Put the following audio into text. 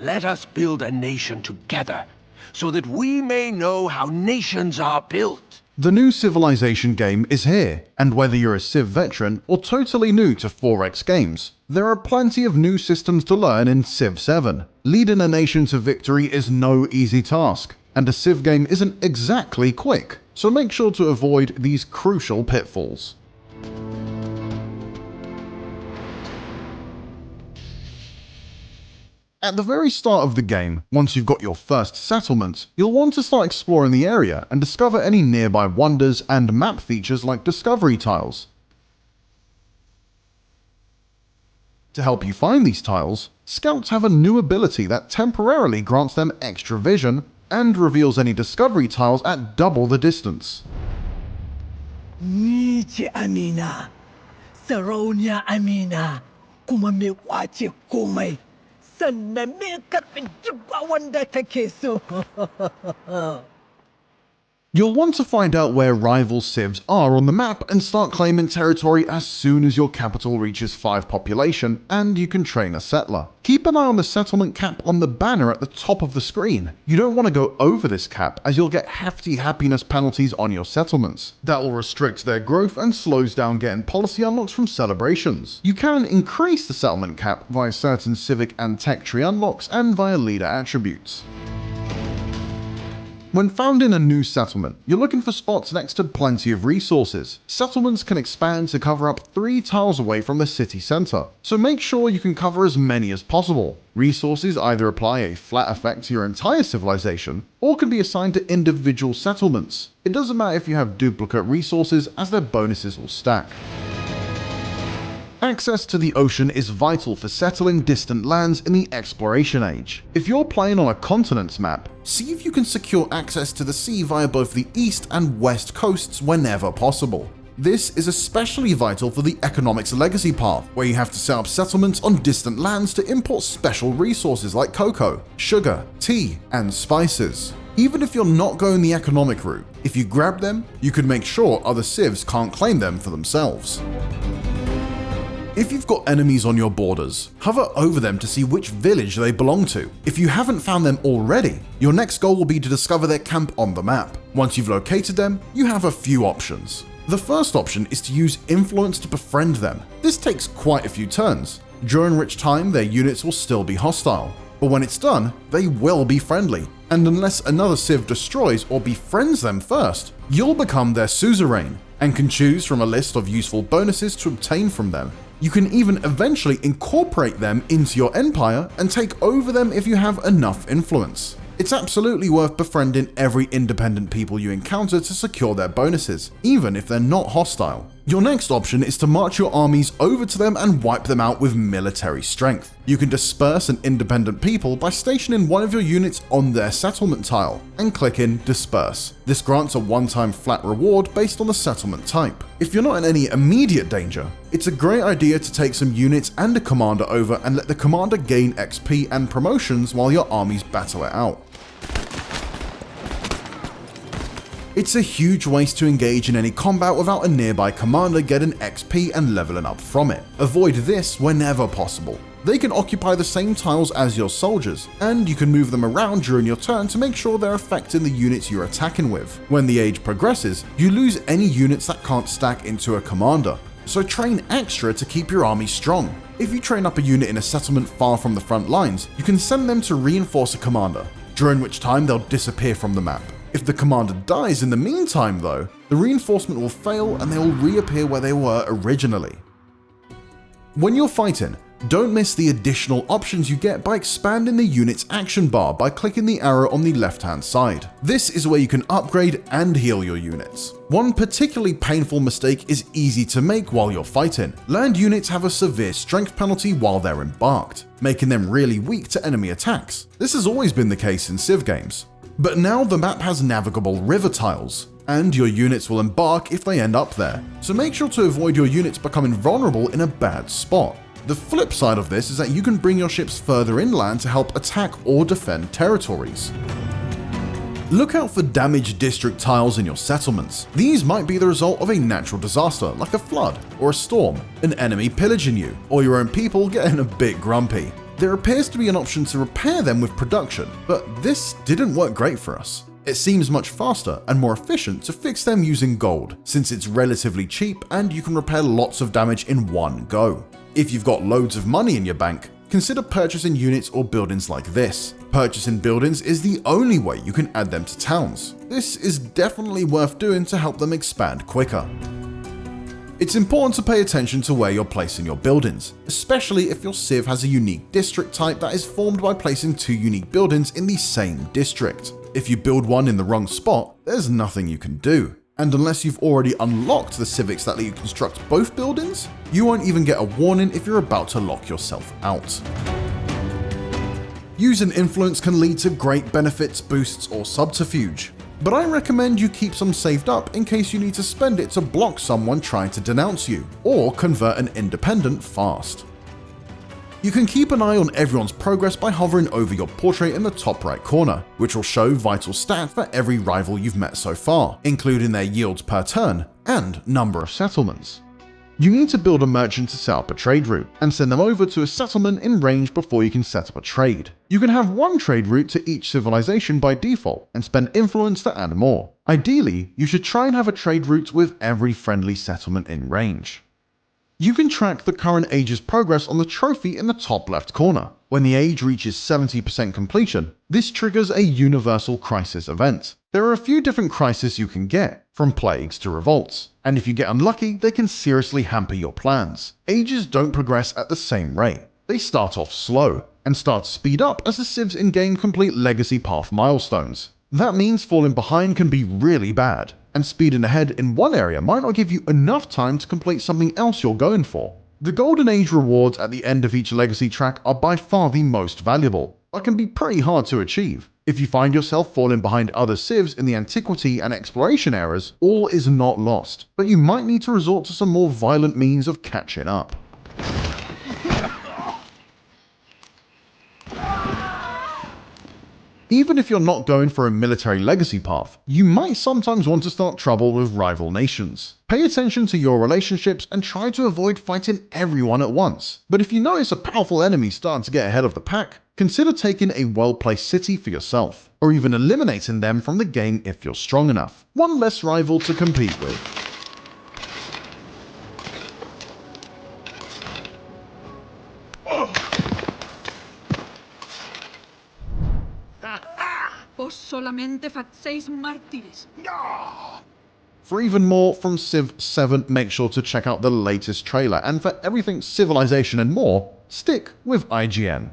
Let us build a nation together, so that we may know how nations are built. The new Civilization game is here, and whether you're a Civ veteran or totally new to 4X games, there are plenty of new systems to learn in Civ 7. Leading a nation to victory is no easy task, and a Civ game isn't exactly quick, so make sure to avoid these crucial pitfalls. At the very start of the game, once you've got your first settlement, you'll want to start exploring the area and discover any nearby wonders and map features like discovery tiles. To help you find these tiles, scouts have a new ability that temporarily grants them extra vision and reveals any discovery tiles at double the distance. Niche Amina, Saronia Amina, Kumame Wache Kume. You'll want to find out where rival civs are on the map and start claiming territory as soon as your capital reaches 5 population and you can train a settler. Keep an eye on the settlement cap on the banner at the top of the screen. You don't want to go over this cap as you'll get hefty happiness penalties on your settlements. That will restrict their growth and slows down getting policy unlocks from celebrations. You can increase the settlement cap via certain civic and tech tree unlocks and via leader attributes. When founding a new settlement, you're looking for spots next to plenty of resources. Settlements can expand to cover up 3 tiles away from the city centre, so make sure you can cover as many as possible. Resources either apply a flat effect to your entire civilization, or can be assigned to individual settlements. It doesn't matter if you have duplicate resources, as their bonuses will stack. Access to the ocean is vital for settling distant lands in the exploration age. If you're playing on a continent's map, see if you can secure access to the sea via both the east and west coasts whenever possible. This is especially vital for the Economic's Legacy path, where you have to set up settlements on distant lands to import special resources like cocoa, sugar, tea, and spices. Even if you're not going the economic route, if you grab them, you can make sure other civs can't claim them for themselves. If you've got enemies on your borders, hover over them to see which village they belong to. If you haven't found them already, your next goal will be to discover their camp on the map. Once you've located them, you have a few options. The first option is to use influence to befriend them. This takes quite a few turns, during which time their units will still be hostile. But when it's done, they will be friendly, and unless another civ destroys or befriends them first, you'll become their suzerain, and can choose from a list of useful bonuses to obtain from them. You can even eventually incorporate them into your empire and take over them if you have enough influence. It's absolutely worth befriending every independent people you encounter to secure their bonuses, even if they're not hostile. Your next option is to march your armies over to them and wipe them out with military strength. You can disperse an independent people by stationing one of your units on their settlement tile and clicking Disperse. This grants a one-time flat reward based on the settlement type. If you're not in any immediate danger, it's a great idea to take some units and a commander over and let the commander gain XP and promotions while your armies battle it out. It's a huge waste to engage in any combat without a nearby commander getting XP and leveling up from it. Avoid this whenever possible. They can occupy the same tiles as your soldiers, and you can move them around during your turn to make sure they're affecting the units you're attacking with. When the age progresses, you lose any units that can't stack into a commander, so train extra to keep your army strong. If you train up a unit in a settlement far from the front lines, you can send them to reinforce a commander, during which time they'll disappear from the map. If the commander dies in the meantime though, the reinforcement will fail and they will reappear where they were originally. When you're fighting, don't miss the additional options you get by expanding the unit's action bar by clicking the arrow on the left hand side. This is where you can upgrade and heal your units. One particularly painful mistake is easy to make while you're fighting. Land units have a severe strength penalty while they're embarked, making them really weak to enemy attacks. This has always been the case in Civ games. But now the map has navigable river tiles, and your units will embark if they end up there, so make sure to avoid your units becoming vulnerable in a bad spot. The flip side of this is that you can bring your ships further inland to help attack or defend territories. Look out for damaged district tiles in your settlements. These might be the result of a natural disaster like a flood or a storm, an enemy pillaging you, or your own people getting a bit grumpy. There appears to be an option to repair them with production, but this didn't work great for us. It seems much faster and more efficient to fix them using gold, since it's relatively cheap and you can repair lots of damage in one go. If you've got loads of money in your bank, consider purchasing units or buildings like this. Purchasing buildings is the only way you can add them to towns. This is definitely worth doing to help them expand quicker. It's important to pay attention to where you're placing your buildings, especially if your Civ has a unique district type that is formed by placing two unique buildings in the same district. If you build one in the wrong spot, there's nothing you can do. And unless you've already unlocked the civics that let you construct both buildings, you won't even get a warning if you're about to lock yourself out. Using influence can lead to great benefits, boosts, or subterfuge, but I recommend you keep some saved up in case you need to spend it to block someone trying to denounce you, or convert an independent fast. You can keep an eye on everyone's progress by hovering over your portrait in the top right corner, which will show vital stats for every rival you've met so far, including their yields per turn and number of settlements. You need to build a merchant to set up a trade route, and send them over to a settlement in range before you can set up a trade. You can have one trade route to each civilization by default, and spend influence to add more. Ideally, you should try and have a trade route with every friendly settlement in range. You can track the current age's progress on the trophy in the top left corner. When the age reaches 70% completion, this triggers a universal crisis event. There are a few different crises you can get, from plagues to revolts, and if you get unlucky, they can seriously hamper your plans. Ages don't progress at the same rate. They start off slow, and start to speed up as the civs in-game complete legacy path milestones. That means falling behind can be really bad, and speeding ahead in one area might not give you enough time to complete something else you're going for. The Golden Age rewards at the end of each legacy track are by far the most valuable, but can be pretty hard to achieve. If you find yourself falling behind other civs in the Antiquity and Exploration eras, all is not lost, but you might need to resort to some more violent means of catching up. Even if you're not going for a military legacy path, you might sometimes want to start trouble with rival nations. Pay attention to your relationships and try to avoid fighting everyone at once. But if you notice a powerful enemy starting to get ahead of the pack, consider taking a well-placed city for yourself, or even eliminating them from the game if you're strong enough. One less rival to compete with. Vos solamente facéis mártires. For even more from Civ 7, make sure to check out the latest trailer, and for everything Civilization and more, stick with IGN.